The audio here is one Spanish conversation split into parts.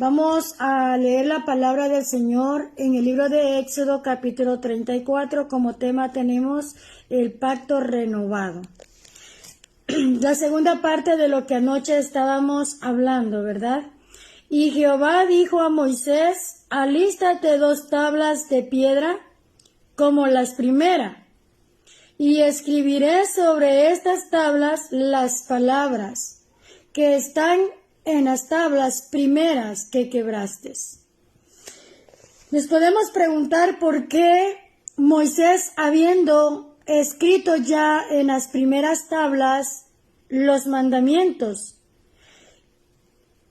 Vamos a leer la palabra del Señor en el libro de Éxodo capítulo 34. Como tema tenemos el pacto renovado. La segunda parte de lo que anoche estábamos hablando, ¿verdad? Y Jehová dijo a Moisés: alístate 2 tablas de piedra como las primeras, y escribiré sobre estas tablas las palabras que están en las tablas primeras que quebraste. Nos podemos preguntar por qué Moisés, habiendo escrito ya en las primeras tablas los mandamientos,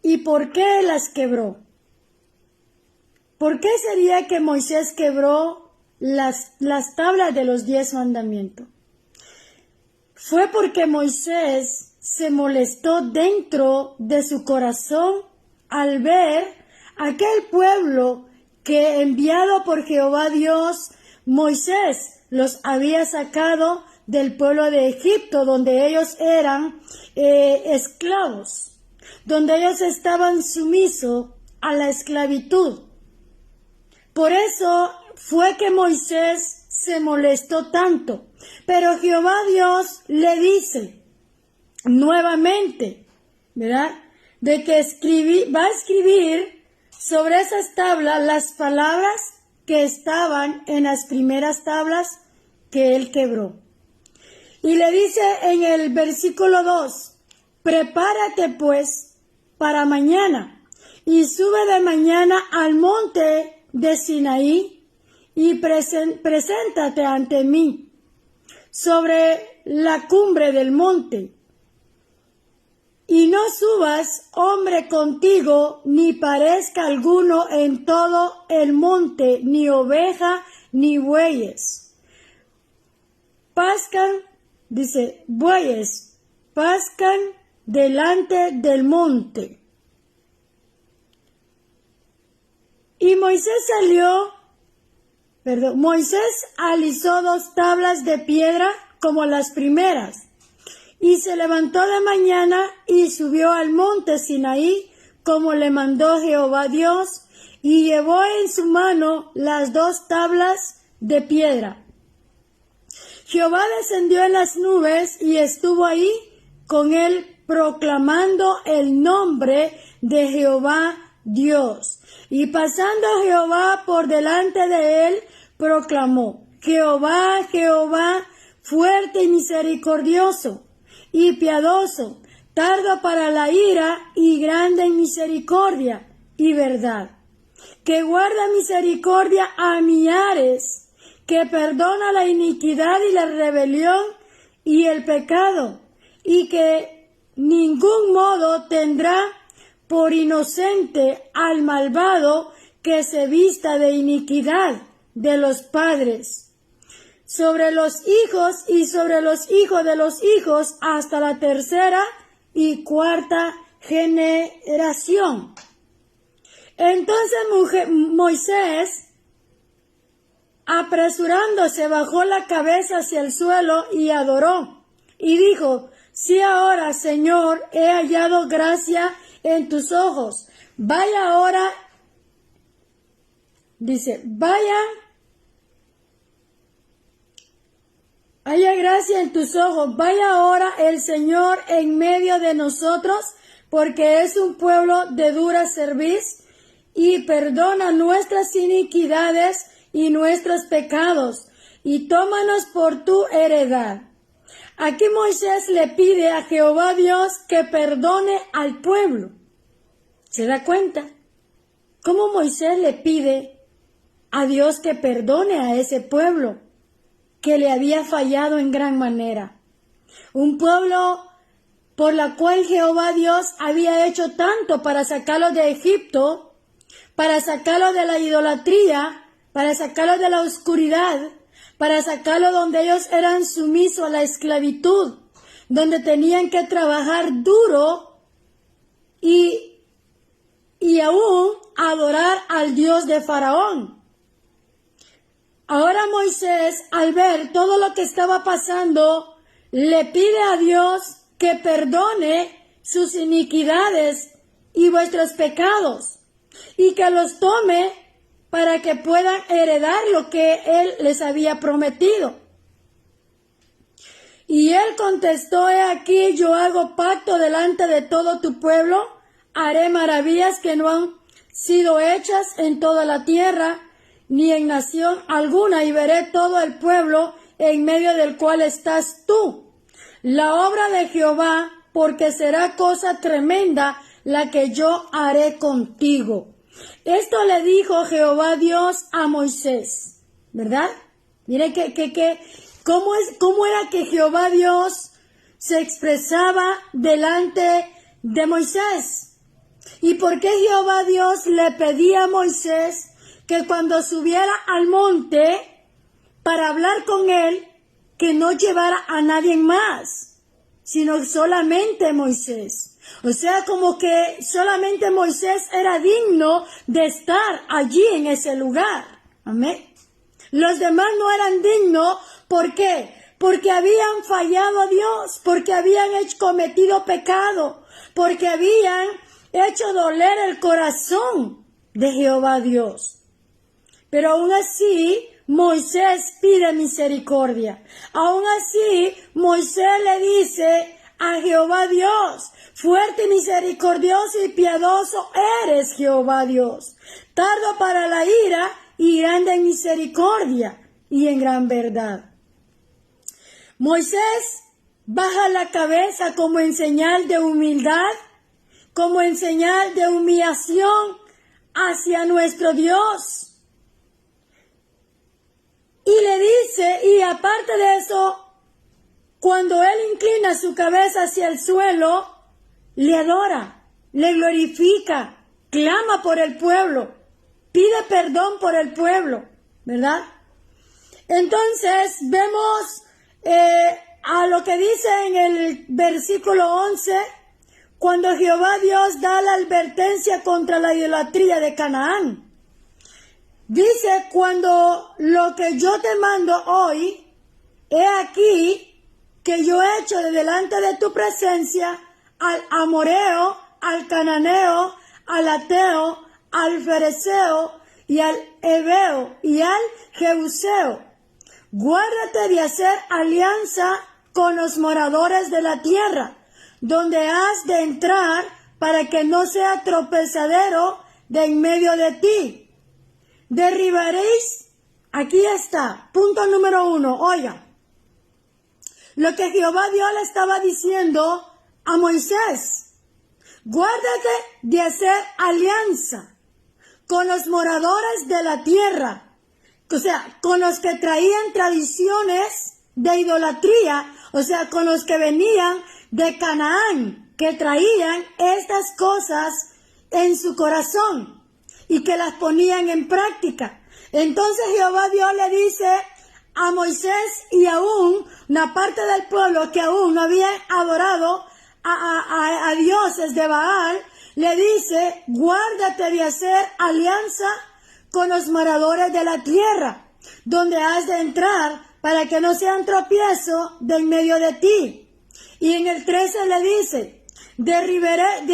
y por qué las quebró. ¿Por qué sería que Moisés quebró las tablas de los 10 mandamientos? Fue porque Moisés se molestó dentro de su corazón al ver aquel pueblo que, enviado por Jehová Dios, Moisés los había sacado del pueblo de Egipto, donde ellos eran esclavos, donde ellos estaban sumisos a la esclavitud. Por eso fue que Moisés se molestó tanto. Pero Jehová Dios le dice nuevamente, ¿verdad?, de que va a escribir sobre esas tablas las palabras que estaban en las primeras tablas que él quebró. Y le dice en el versículo 2, prepárate pues para mañana, y sube de mañana al monte de Sinaí, y preséntate ante mí sobre la cumbre del monte. Y no subas hombre contigo, ni parezca alguno en todo el monte, ni oveja, ni bueyes. Bueyes pascan delante del monte. Y Moisés alisó 2 tablas de piedra como las primeras, y se levantó de mañana y subió al monte Sinaí, como le mandó Jehová Dios, y llevó en su mano las 2 tablas de piedra. Jehová descendió en las nubes y estuvo ahí con él, proclamando el nombre de Jehová Dios. Y pasando Jehová por delante de él, proclamó: Jehová, Jehová, fuerte y misericordioso y piadoso, tardo para la ira y grande en misericordia y verdad, que guarda misericordia a millares, que perdona la iniquidad y la rebelión y el pecado, y que ningún modo tendrá por inocente al malvado que se vista de iniquidad de los padres, sobre los hijos y sobre los hijos de los hijos, hasta la 3ª y 4ª generación. Entonces Moisés, apresurándose, bajó la cabeza hacia el suelo y adoró, y dijo: sí, ahora, Señor, he hallado gracia en tus ojos. Haya gracia en tus ojos. Vaya ahora el Señor en medio de nosotros, porque es un pueblo de dura cerviz, y perdona nuestras iniquidades y nuestros pecados, y tómanos por tu heredad. Aquí Moisés le pide a Jehová Dios que perdone al pueblo. ¿Se da cuenta? ¿Cómo Moisés le pide a Dios que perdone a ese pueblo que le había fallado en gran manera? Un pueblo por la cual Jehová Dios había hecho tanto para sacarlo de Egipto, para sacarlo de la idolatría, para sacarlo de la oscuridad, para sacarlo donde ellos eran sumisos a la esclavitud, donde tenían que trabajar duro y aún adorar al Dios de Faraón. Ahora Moisés, al ver todo lo que estaba pasando, le pide a Dios que perdone sus iniquidades y vuestros pecados. y que los tome para que puedan heredar lo que él les había prometido. Y él contestó: he aquí, yo hago pacto delante de todo tu pueblo, haré maravillas que no han sido hechas en toda la tierra, ni en nación alguna, y veré todo el pueblo en medio del cual estás tú, la obra de Jehová, porque será cosa tremenda la que yo haré contigo. Esto le dijo Jehová Dios a Moisés, ¿verdad? Mire cómo era que Jehová Dios se expresaba delante de Moisés. ¿Y por qué Jehová Dios le pedía a Moisés que cuando subiera al monte para hablar con él, que no llevara a nadie más, sino solamente Moisés? O sea, como que solamente Moisés era digno de estar allí en ese lugar. Amén. Los demás no eran dignos. ¿Por qué? Porque habían fallado a Dios, porque habían cometido pecado, porque habían hecho doler el corazón de Jehová Dios. Pero aún así, Moisés pide misericordia. Aún así, Moisés le dice a Jehová Dios: fuerte y misericordioso y piadoso eres, Jehová Dios, tardo para la ira y grande en misericordia y en gran verdad. Moisés baja la cabeza como en señal de humildad, como en señal de humillación hacia nuestro Dios. Y le dice, y aparte de eso, cuando él inclina su cabeza hacia el suelo, le adora, le glorifica, clama por el pueblo, pide perdón por el pueblo, ¿verdad? Entonces vemos a lo que dice en el versículo 11, cuando Jehová Dios da la advertencia contra la idolatría de Canaán. Dice: cuando lo que yo te mando hoy, he aquí que yo he hecho de delante de tu presencia al amoreo, al cananeo, al ateo, al fereceo y al heveo y al jebuseo. Guárdate de hacer alianza con los moradores de la tierra, donde has de entrar, para que no sea tropezadero de en medio de ti. Derribaréis, aquí está, punto número 1, oiga, lo que Jehová Dios le estaba diciendo a Moisés: guárdate de hacer alianza con los moradores de la tierra, o sea, con los que traían tradiciones de idolatría, o sea, con los que venían de Canaán, que traían estas cosas en su corazón y que las ponían en práctica. Entonces Jehová Dios le dice a Moisés y aún una parte del pueblo que aún no había adorado a dioses de Baal, le dice: guárdate de hacer alianza con los moradores de la tierra, donde has de entrar, para que no sean tropiezo de en medio de ti. Y en el 13 le dice: derribaréis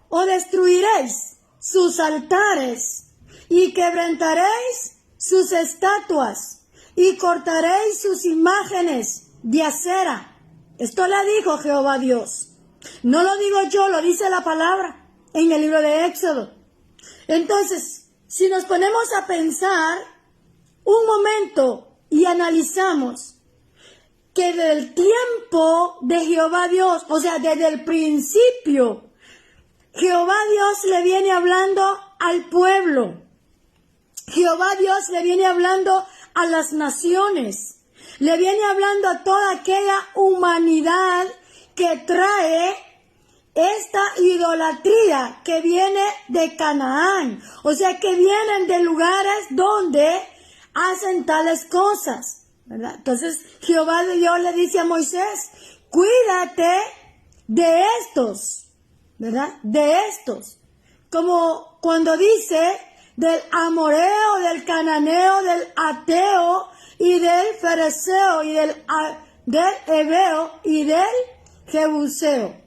o destruiréis sus altares, y quebrantaréis sus estatuas, y cortaréis sus imágenes de acera. Esto le dijo Jehová Dios. No lo digo yo, lo dice la palabra en el libro de Éxodo. Entonces, si nos ponemos a pensar un momento y analizamos que del tiempo de Jehová Dios, o sea, desde el principio, Jehová Dios le viene hablando al pueblo. Jehová Dios le viene hablando a las naciones. Le viene hablando a toda aquella humanidad que trae esta idolatría que viene de Canaán. O sea, que vienen de lugares donde hacen tales cosas, ¿verdad? Entonces Jehová Dios le dice a Moisés: cuídate de estos, ¿verdad? De estos. Como cuando dice del amoreo, del cananeo, del ateo y del fereceo y del heveo y del jebuseo.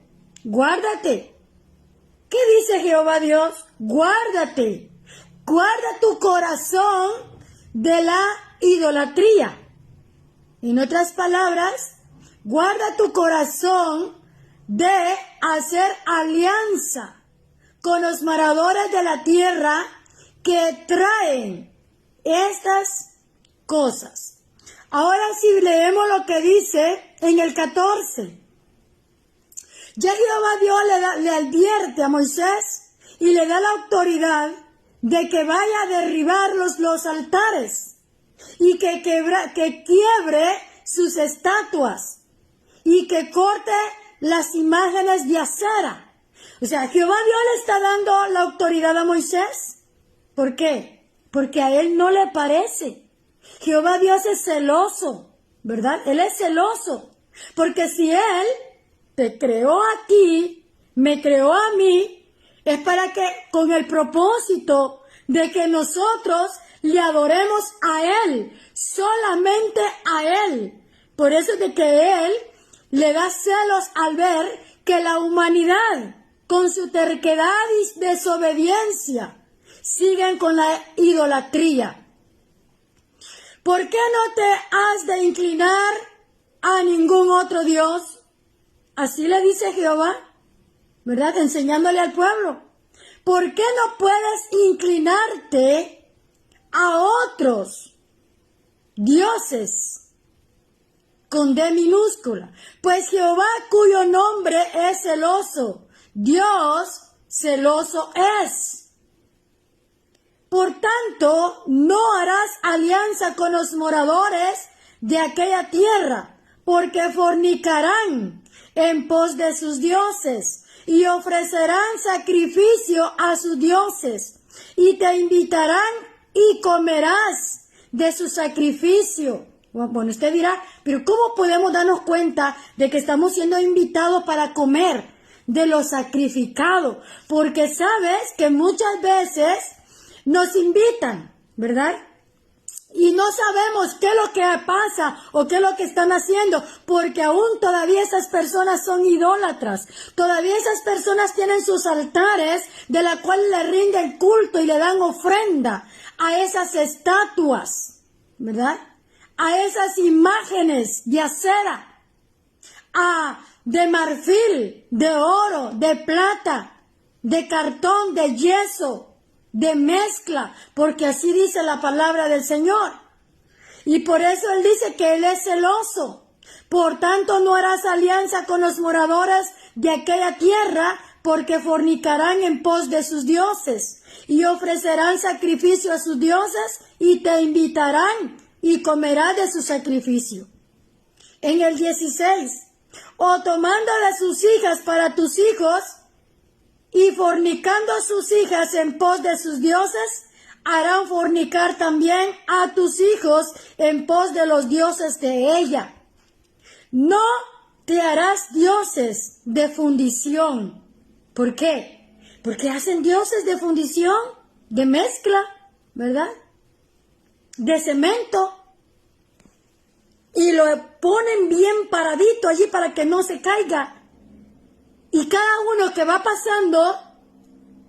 guárdate. ¿Qué dice Jehová Dios? Guárdate. Guarda tu corazón de la idolatría. En otras palabras, guarda tu corazón de hacer alianza con los moradores de la tierra que traen estas cosas. Ahora si leemos lo que dice en el 14. Ya Jehová Dios le advierte a Moisés y le da la autoridad de que vaya a derribar los altares y que quiebre sus estatuas y que corte las imágenes de acera. O sea, Jehová Dios le está dando la autoridad a Moisés. ¿Por qué? Porque a él no le parece. Jehová Dios es celoso, ¿verdad? Él es celoso. Porque si él te creó a ti, me creó a mí, es para que, con el propósito de que nosotros le adoremos a él, solamente a él. Por eso es de que él le da celos al ver que la humanidad, con su terquedad y desobediencia, siguen con la idolatría. ¿Por qué no te has de inclinar a ningún otro Dios? Así le dice Jehová, ¿verdad? Enseñándole al pueblo. ¿Por qué no puedes inclinarte a otros dioses con D minúscula? Pues Jehová, cuyo nombre es celoso, Dios celoso es. Por tanto, no harás alianza con los moradores de aquella tierra, porque fornicarán en pos de sus dioses y ofrecerán sacrificio a sus dioses y te invitarán y comerás de su sacrificio. Bueno, usted dirá, pero ¿cómo podemos darnos cuenta de que estamos siendo invitados para comer de lo sacrificado? Porque sabes que muchas veces nos invitan, ¿verdad? Y no sabemos qué es lo que pasa o qué es lo que están haciendo, porque aún todavía esas personas son idólatras. Todavía esas personas tienen sus altares de la cual le rinden culto y le dan ofrenda a esas estatuas, ¿verdad? A esas imágenes de acera, de marfil, de oro, de plata, de cartón, de yeso, de mezcla, porque así dice la palabra del Señor. Y por eso Él dice que Él es celoso. Por tanto, no harás alianza con los moradores de aquella tierra, porque fornicarán en pos de sus dioses, y ofrecerán sacrificio a sus dioses, y te invitarán, y comerás de su sacrificio. En el 16, o tomando de sus hijas para tus hijos, y fornicando a sus hijas en pos de sus dioses, harán fornicar también a tus hijos en pos de los dioses de ella. No te harás dioses de fundición. ¿Por qué? Porque hacen dioses de fundición, de mezcla, ¿verdad? De cemento. Y lo ponen bien paradito allí para que no se caiga. Y cada uno que va pasando,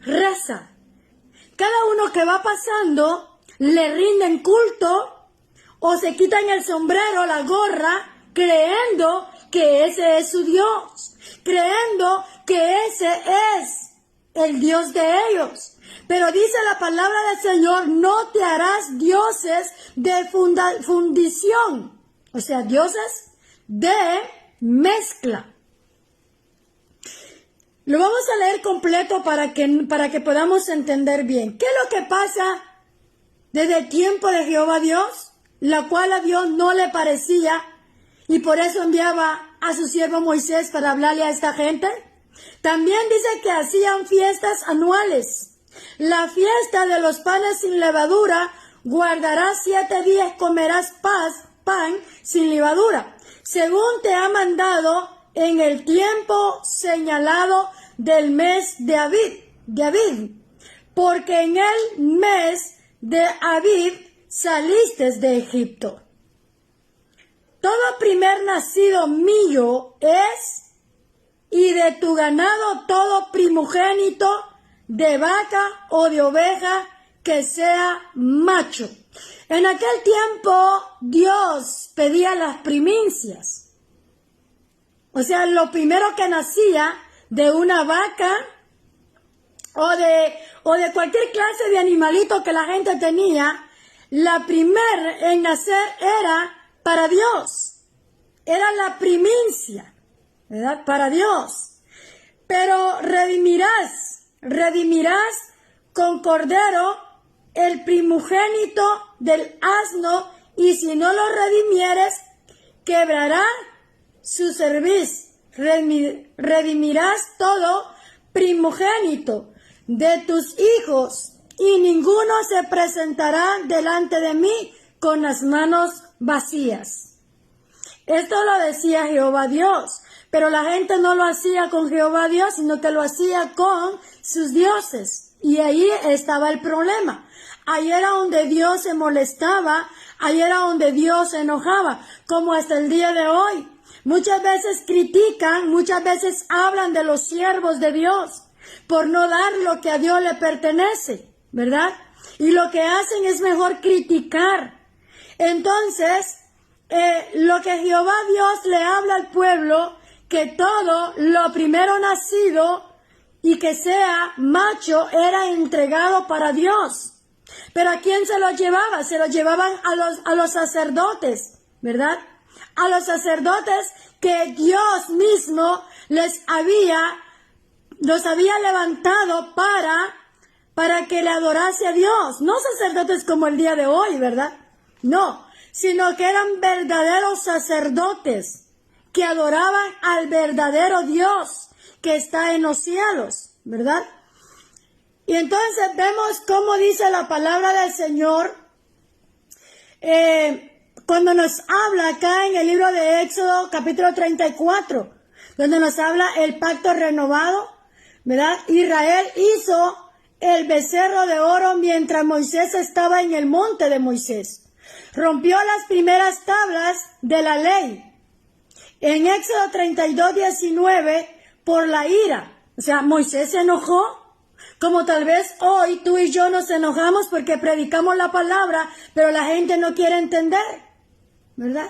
reza. Cada uno que va pasando, le rinden culto o se quitan el sombrero, la gorra, creyendo que ese es su Dios. Creyendo que ese es el Dios de ellos. Pero dice la palabra del Señor, no te harás dioses de fundición. O sea, dioses de mezcla. Lo vamos a leer completo para que podamos entender bien. ¿Qué es lo que pasa desde el tiempo de Jehová Dios? La cual a Dios no le parecía y por eso enviaba a su siervo Moisés para hablarle a esta gente. También dice que hacían fiestas anuales. La fiesta de los panes sin levadura, guardarás 7 días, comerás pan sin levadura, según te ha mandado en el tiempo señalado del mes de Abib, porque en el mes de Abib saliste de Egipto. Todo primer nacido mío es, y de tu ganado todo primogénito de vaca o de oveja que sea macho. En aquel tiempo Dios pedía las primicias. O sea, lo primero que nacía de una vaca o de cualquier clase de animalito que la gente tenía, la primera en nacer era para Dios. Era la primicia, ¿verdad? Para Dios. Pero redimirás con cordero el primogénito del asno, y si no lo redimieres, quebrará su cerviz. Redimirás todo primogénito de tus hijos, y ninguno se presentará delante de mí con las manos vacías. Esto lo decía Jehová Dios, pero la gente no lo hacía con Jehová Dios, sino que lo hacía con sus dioses. Y ahí estaba el problema. Ahí era donde Dios se molestaba, ahí era donde Dios se enojaba, como hasta el día de hoy. Muchas veces critican, muchas veces hablan de los siervos de Dios por no dar lo que a Dios le pertenece, ¿verdad? Y lo que hacen es mejor criticar. Entonces, lo que Jehová Dios le habla al pueblo, que todo lo primero nacido y que sea macho era entregado para Dios. Pero ¿a quién se lo llevaba? Se lo llevaban a los sacerdotes, ¿verdad? A los sacerdotes que Dios mismo los había levantado para que le adorase a Dios. No sacerdotes como el día de hoy, ¿verdad? No, sino que eran verdaderos sacerdotes que adoraban al verdadero Dios que está en los cielos, ¿verdad? Y entonces vemos cómo dice la palabra del Señor cuando nos habla acá en el libro de Éxodo capítulo 34, donde nos habla el pacto renovado, ¿verdad? Israel hizo el becerro de oro mientras Moisés estaba en el monte de Moisés. Rompió las primeras tablas de la ley. En Éxodo 32:19, por la ira. O sea, Moisés se enojó, como tal vez hoy tú y yo nos enojamos porque predicamos la palabra, pero la gente no quiere entender, ¿verdad?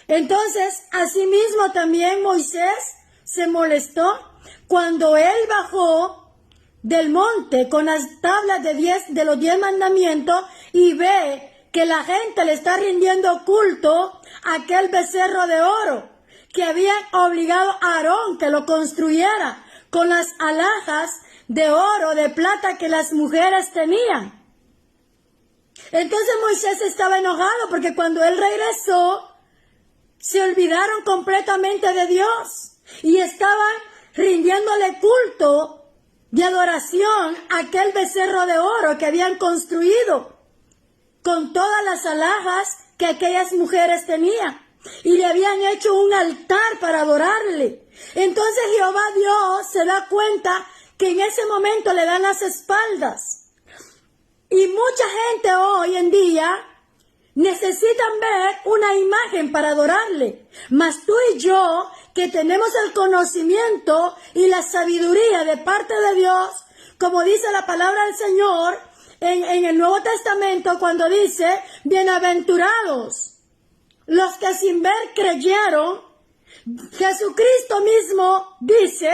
Entonces, asimismo también Moisés se molestó cuando él bajó del monte con las tablas de los 10 mandamientos y ve que la gente le está rindiendo culto a aquel becerro de oro que habían obligado a Aarón que lo construyera con las alhajas de oro, de plata que las mujeres tenían. Entonces Moisés estaba enojado porque cuando él regresó, se olvidaron completamente de Dios y estaban rindiéndole culto de adoración a aquel becerro de oro que habían construido con todas las alhajas que aquellas mujeres tenían. Y le habían hecho un altar para adorarle. Entonces Jehová Dios se da cuenta que en ese momento le dan las espaldas. Y mucha gente hoy en día necesitan ver una imagen para adorarle. Mas tú y yo, que tenemos el conocimiento y la sabiduría de parte de Dios, como dice la palabra del Señor en el Nuevo Testamento, cuando dice, bienaventurados los que sin ver creyeron. Jesucristo mismo dice,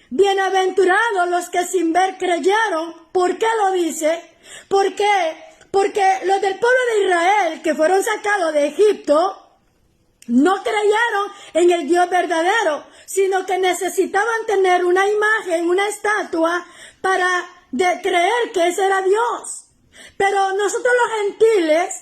bienaventurados los que sin ver creyeron. ¿Por qué lo dice? ¿Por qué? Porque los del pueblo de Israel que fueron sacados de Egipto no creyeron en el Dios verdadero, sino que necesitaban tener una imagen, una estatua para creer que ese era Dios. Pero nosotros los gentiles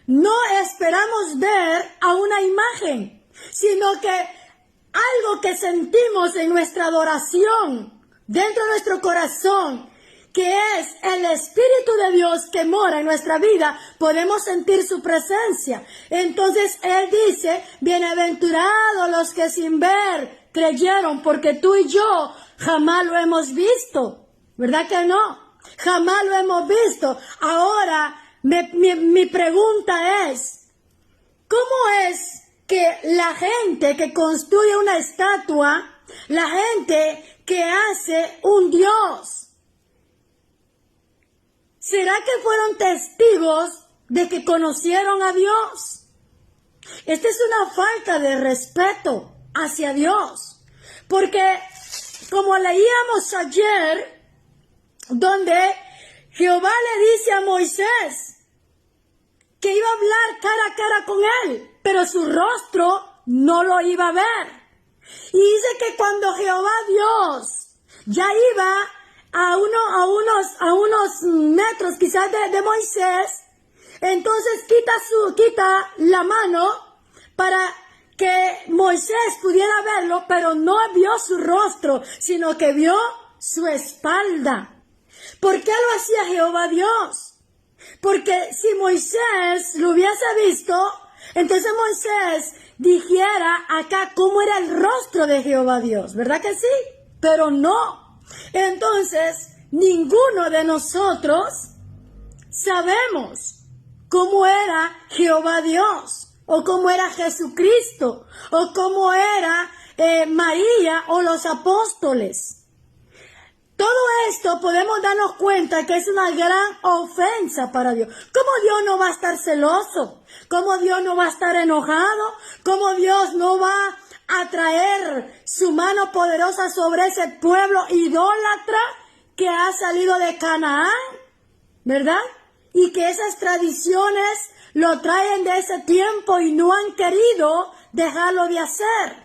no esperamos ver a una imagen, sino que algo que sentimos en nuestra adoración, dentro de nuestro corazón, que es el Espíritu de Dios que mora en nuestra vida, podemos sentir su presencia. Entonces Él dice, bienaventurados los que sin ver creyeron, porque tú y yo jamás lo hemos visto, ¿verdad que no? Jamás lo hemos visto. Ahora, mi pregunta es, ¿cómo es que la gente que construye una estatua la gente que hace un Dios? ¿Será que fueron testigos de que conocieron a Dios? Esta es una falta de respeto hacia Dios, porque como leíamos ayer, donde Jehová le dice a Moisés que iba a hablar cara a cara con él, pero su rostro no lo iba a ver. Y dice que cuando Jehová Dios ya iba a unos metros quizás de Moisés, entonces quita la mano para que Moisés pudiera verlo, pero no vio su rostro, sino que vio su espalda. ¿Por qué lo hacía Jehová Dios? Porque si Moisés lo hubiese visto, entonces Moisés dijera acá cómo era el rostro de Jehová Dios, ¿verdad que sí? Pero no. Entonces, ninguno de nosotros sabemos cómo era Jehová Dios, o cómo era Jesucristo, o cómo era María o los apóstoles. Todo esto podemos darnos cuenta que es una gran ofensa para Dios. ¿Cómo Dios no va a estar celoso? ¿Cómo Dios no va a estar enojado? ¿Cómo Dios no va a traer su mano poderosa sobre ese pueblo idólatra que ha salido de Canaán? ¿Verdad? Y que esas tradiciones lo traen de ese tiempo y no han querido dejarlo de hacer.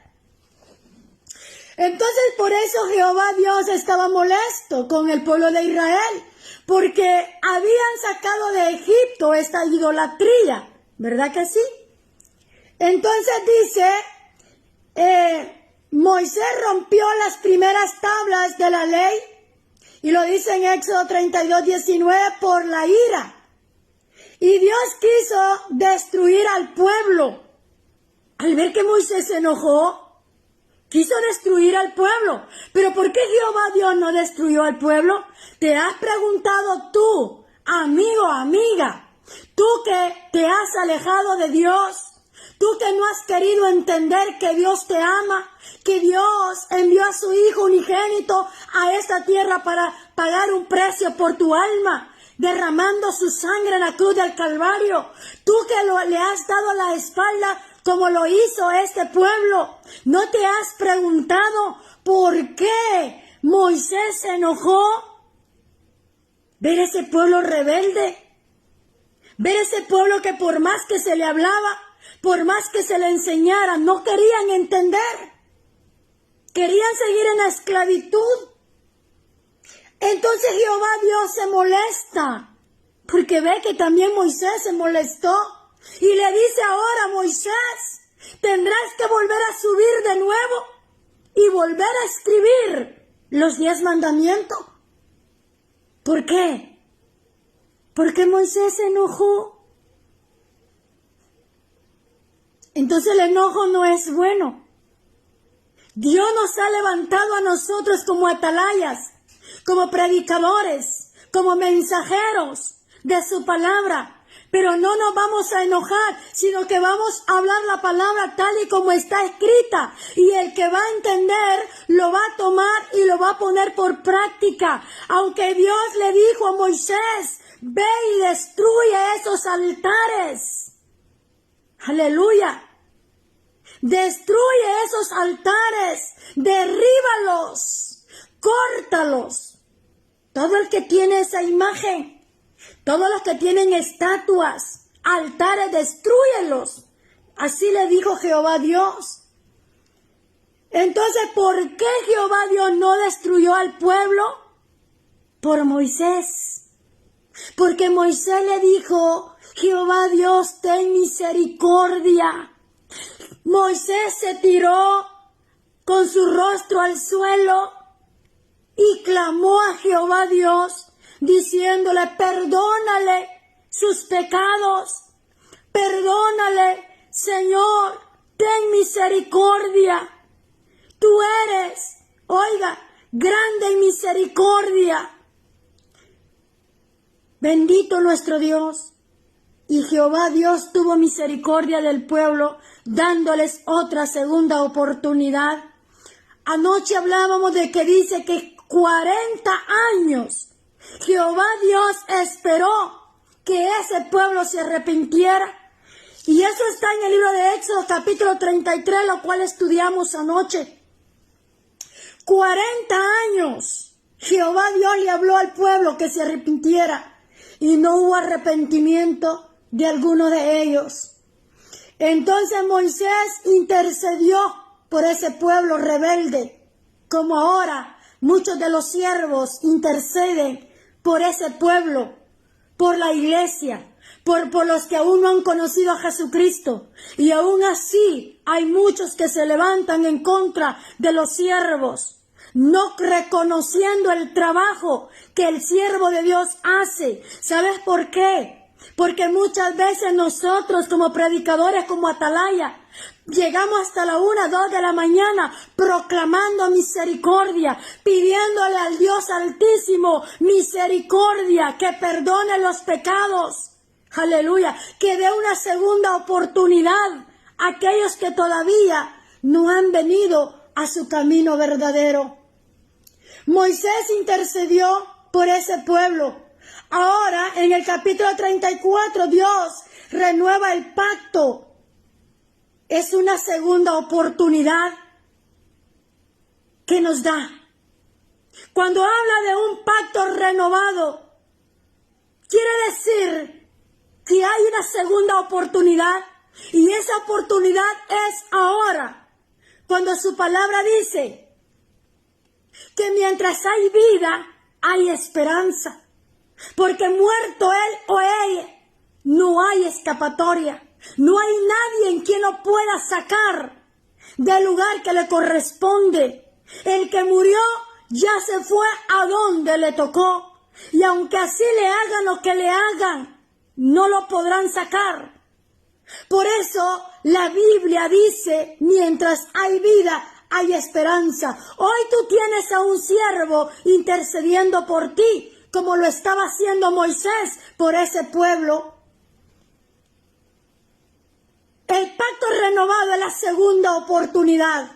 Entonces por eso Jehová Dios estaba molesto con el pueblo de Israel, porque habían sacado de Egipto esta idolatría, ¿verdad que sí? Entonces dice, Moisés rompió las primeras tablas de la ley, y lo dice en Éxodo 32:19, por la ira. Y Dios quiso destruir al pueblo. Al ver que Moisés se enojó, quiso destruir al pueblo. ¿Pero por qué Jehová Dios no destruyó al pueblo? ¿Te has preguntado tú, amigo, amiga, tú que te has alejado de Dios, tú que no has querido entender que Dios te ama, que Dios envió a su Hijo unigénito a esta tierra para pagar un precio por tu alma, derramando su sangre en la cruz del Calvario? Tú que le has dado la espalda como lo hizo este pueblo, ¿no te has preguntado por qué Moisés se enojó? Ver ese pueblo rebelde, ver ese pueblo que por más que se le hablaba, por más que se le enseñara, no querían entender, querían seguir en la esclavitud. Entonces Jehová Dios se molesta, porque ve que también Moisés se molestó. Y le dice ahora a Moisés, tendrás que volver a subir de nuevo y volver a escribir los 10 mandamientos. ¿Por qué? Porque Moisés se enojó. Entonces el enojo no es bueno. Dios nos ha levantado a nosotros como atalayas, como predicadores, como mensajeros de su palabra. Pero no nos vamos a enojar, sino que vamos a hablar la palabra tal y como está escrita. Y el que va a entender, lo va a tomar y lo va a poner por práctica. Aunque Dios le dijo a Moisés, ve y destruye esos altares. Aleluya. Destruye esos altares, derríbalos, córtalos. Todo el que tiene esa imagen, todos los que tienen estatuas, altares, destrúyelos. Así le dijo Jehová Dios. Entonces, ¿por qué Jehová Dios no destruyó al pueblo? Por Moisés. Porque Moisés le dijo, Jehová Dios, ten misericordia. Moisés se tiró con su rostro al suelo y clamó a Jehová Dios, diciéndole, perdónale sus pecados, perdónale, Señor, ten misericordia. Tú eres, oiga, grande en misericordia. Bendito nuestro Dios. Y Jehová Dios tuvo misericordia del pueblo, dándoles otra segunda oportunidad. Anoche hablábamos de que dice que 40 años Jehová Dios esperó que ese pueblo se arrepintiera. Y eso está en el libro de Éxodo capítulo 33, lo cual estudiamos anoche. 40 años Jehová Dios le habló al pueblo que se arrepintiera y no hubo arrepentimiento de alguno de ellos. Entonces Moisés intercedió por ese pueblo rebelde, como ahora muchos de los siervos interceden por ese pueblo, por la iglesia, por los que aún no han conocido a Jesucristo. Y aún así hay muchos que se levantan en contra de los siervos, no reconociendo el trabajo que el siervo de Dios hace. ¿Sabes por qué? Porque muchas veces nosotros como predicadores, como atalaya, llegamos hasta la 1, 2 de la mañana proclamando misericordia, pidiéndole al Dios Altísimo misericordia, que perdone los pecados. Aleluya, que dé una segunda oportunidad a aquellos que todavía no han venido a su camino verdadero. Moisés intercedió por ese pueblo. Ahora, en el capítulo 34, Dios renueva el pacto. Es una segunda oportunidad que nos da. Cuando habla de un pacto renovado, quiere decir que hay una segunda oportunidad, y esa oportunidad es ahora, cuando su palabra dice que mientras hay vida, hay esperanza. Porque muerto él o ella, no hay escapatoria. No hay nadie en quien lo pueda sacar del lugar que le corresponde. El que murió ya se fue a donde le tocó. Y aunque así le hagan lo que le hagan, no lo podrán sacar. Por eso la Biblia dice, mientras hay vida, hay esperanza. Hoy tú tienes a un siervo intercediendo por ti, como lo estaba haciendo Moisés por ese pueblo. El pacto renovado es la segunda oportunidad.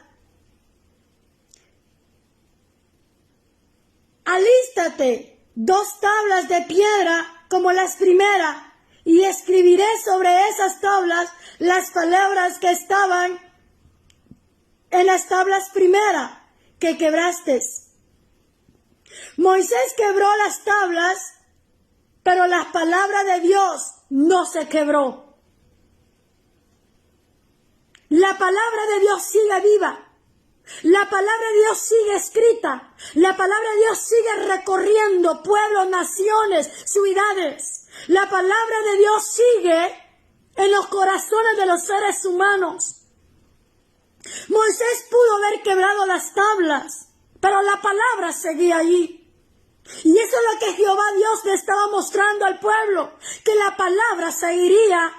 Alístate 2 tablas de piedra como las primeras, y escribiré sobre esas tablas las palabras que estaban en las tablas primeras que quebraste. Moisés quebró las tablas, pero la palabra de Dios no se quebró. La palabra de Dios sigue viva. La palabra de Dios sigue escrita. La palabra de Dios sigue recorriendo pueblos, naciones, ciudades. La palabra de Dios sigue en los corazones de los seres humanos. Moisés pudo haber quebrado las tablas, pero la palabra seguía allí. Y eso es lo que Jehová Dios le estaba mostrando al pueblo, que la palabra seguiría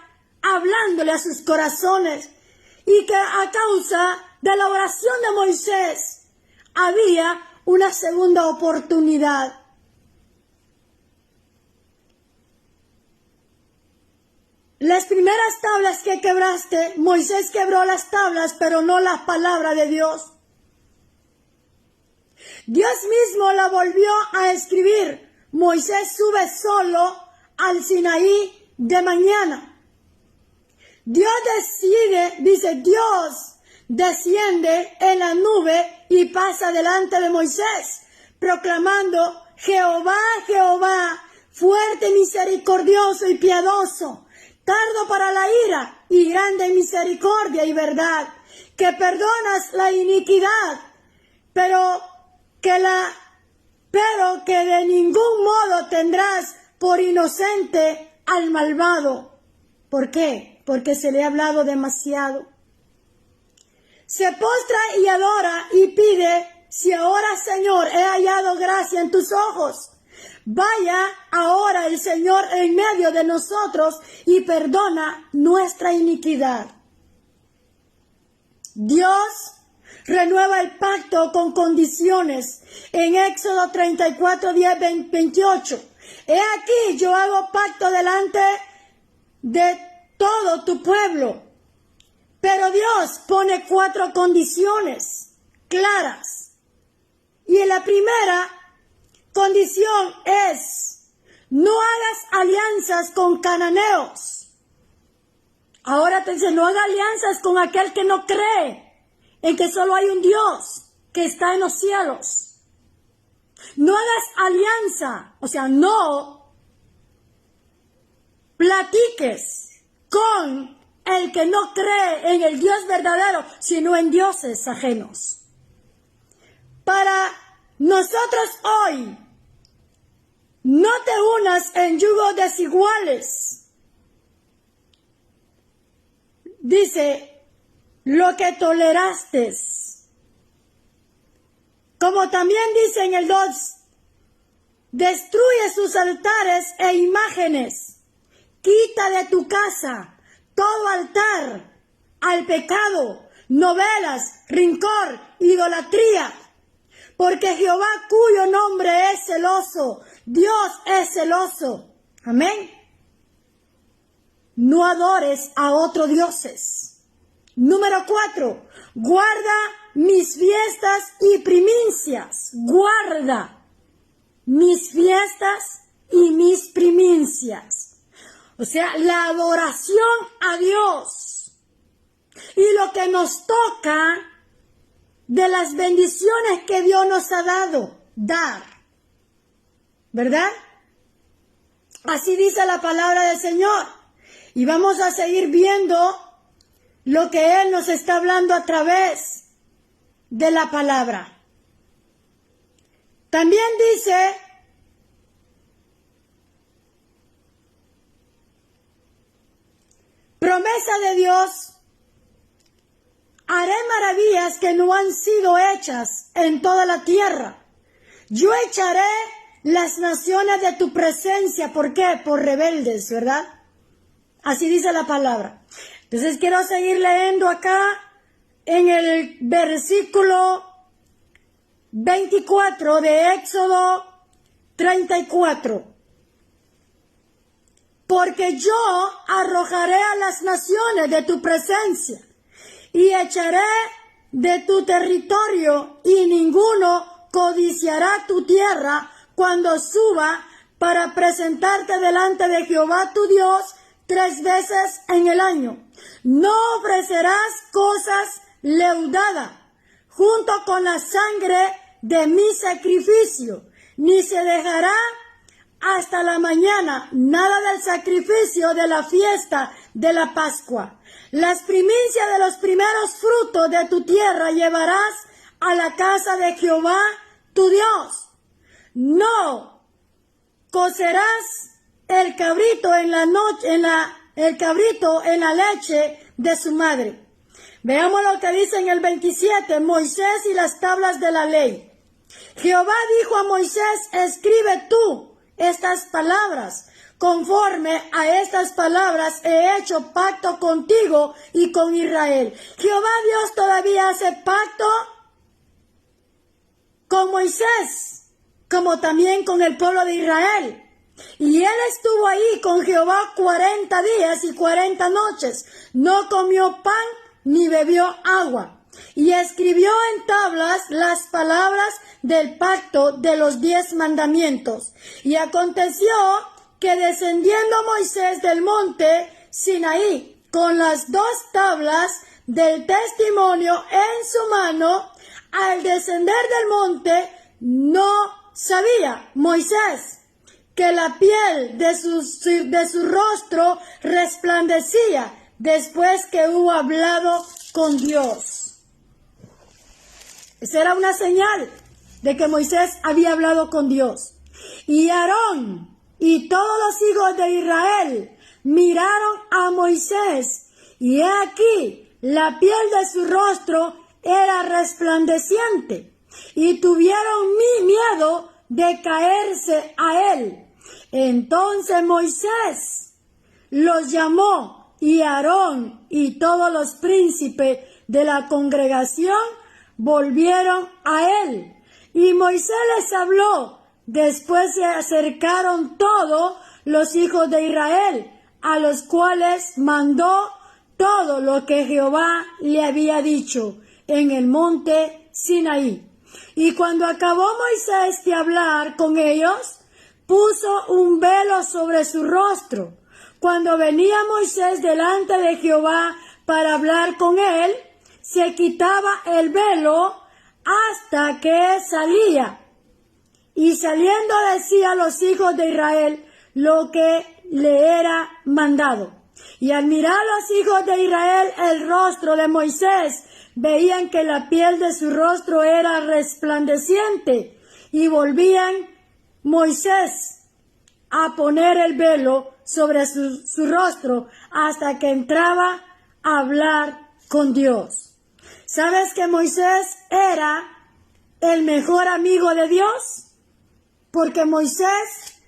hablándole a sus corazones, y que a causa de la oración de Moisés había una segunda oportunidad. Las primeras tablas que quebraste, Moisés quebró las tablas, pero no la palabra de Dios. Dios mismo la volvió a escribir. Moisés sube solo al Sinaí de mañana. Dios Dios desciende en la nube y pasa delante de Moisés, proclamando: Jehová, Jehová, fuerte, misericordioso y piadoso, tardo para la ira y grande en misericordia y verdad, que perdonas la iniquidad, pero que de ningún modo tendrás por inocente al malvado. ¿Por qué? Porque se le ha hablado demasiado. Se postra y adora y pide: si ahora, Señor, he hallado gracia en tus ojos, vaya ahora el Señor en medio de nosotros y perdona nuestra iniquidad. Dios renueva el pacto con condiciones. En Éxodo 34, 10, 28. He aquí, yo hago pacto delante de todo tu pueblo. Pero Dios pone 4 condiciones claras. Y en la primera condición es: no hagas alianzas con cananeos. Ahora te dice, no hagas alianzas con aquel que no cree en que solo hay un Dios que está en los cielos. No hagas alianza, o sea, no platiques con el que no cree en el Dios verdadero, sino en dioses ajenos. Para nosotros hoy, no te unas en yugos desiguales. Dice, lo que toleraste. Como también dice en el 2, destruye sus altares e imágenes. Quita de tu casa todo altar al pecado, novelas, rencor, idolatría. Porque Jehová, cuyo nombre es celoso, Dios es celoso. Amén. No adores a otros dioses. Número 4. Guarda mis fiestas y primicias. Guarda mis fiestas y mis primicias. O sea, la adoración a Dios. Y lo que nos toca de las bendiciones que Dios nos ha dado, dar. ¿Verdad? Así dice la palabra del Señor. Y vamos a seguir viendo lo que Él nos está hablando a través de la palabra. También dice, promesa de Dios, haré maravillas que no han sido hechas en toda la tierra. Yo echaré las naciones de tu presencia. ¿Por qué? Por rebeldes, ¿verdad? Así dice la palabra. Entonces quiero seguir leyendo acá en el versículo 24 de Éxodo 34. Porque yo arrojaré a las naciones de tu presencia y echaré de tu territorio, y ninguno codiciará tu tierra cuando suba para presentarte delante de Jehová tu Dios 3 veces en el año. No ofrecerás cosas leudadas junto con la sangre de mi sacrificio, ni se dejará hasta la mañana nada del sacrificio de la fiesta de la Pascua. Las primicias de los primeros frutos de tu tierra llevarás a la casa de Jehová tu Dios. No cocerás el cabrito en la noche, el cabrito en la leche de su madre. Veamos lo que dice en el 27, Moisés y las tablas de la ley. Jehová dijo a Moisés, escribe tú estas palabras. Conforme a estas palabras he hecho pacto contigo y con Israel. Jehová Dios todavía hace pacto con Moisés, como también con el pueblo de Israel. Y él estuvo ahí con Jehová 40 días y 40 noches. No comió pan ni bebió agua. Y escribió en tablas las palabras del pacto de los 10 mandamientos. Y aconteció que descendiendo Moisés del monte Sinaí con las 2 tablas del testimonio en su mano, al descender del monte no sabía Moisés que la piel de su rostro resplandecía después que hubo hablado con Dios. Esa era una señal de que Moisés había hablado con Dios. Y Aarón y todos los hijos de Israel miraron a Moisés, y he aquí, la piel de su rostro era resplandeciente, y tuvieron miedo de caerse a él. Entonces Moisés los llamó, y Aarón y todos los príncipes de la congregación volvieron a él. Y Moisés les habló. Después se acercaron todos los hijos de Israel, a los cuales mandó todo lo que Jehová le había dicho en el monte Sinaí. Y cuando acabó Moisés de hablar con ellos, puso un velo sobre su rostro. Cuando venía Moisés delante de Jehová para hablar con él, se quitaba el velo hasta que salía. Y saliendo decía a los hijos de Israel lo que le era mandado. Y al mirar los hijos de Israel el rostro de Moisés, veían que la piel de su rostro era resplandeciente, y volvían Moisés a poner el velo sobre su rostro hasta que entraba a hablar con Dios. ¿Sabes que Moisés era el mejor amigo de Dios? Porque Moisés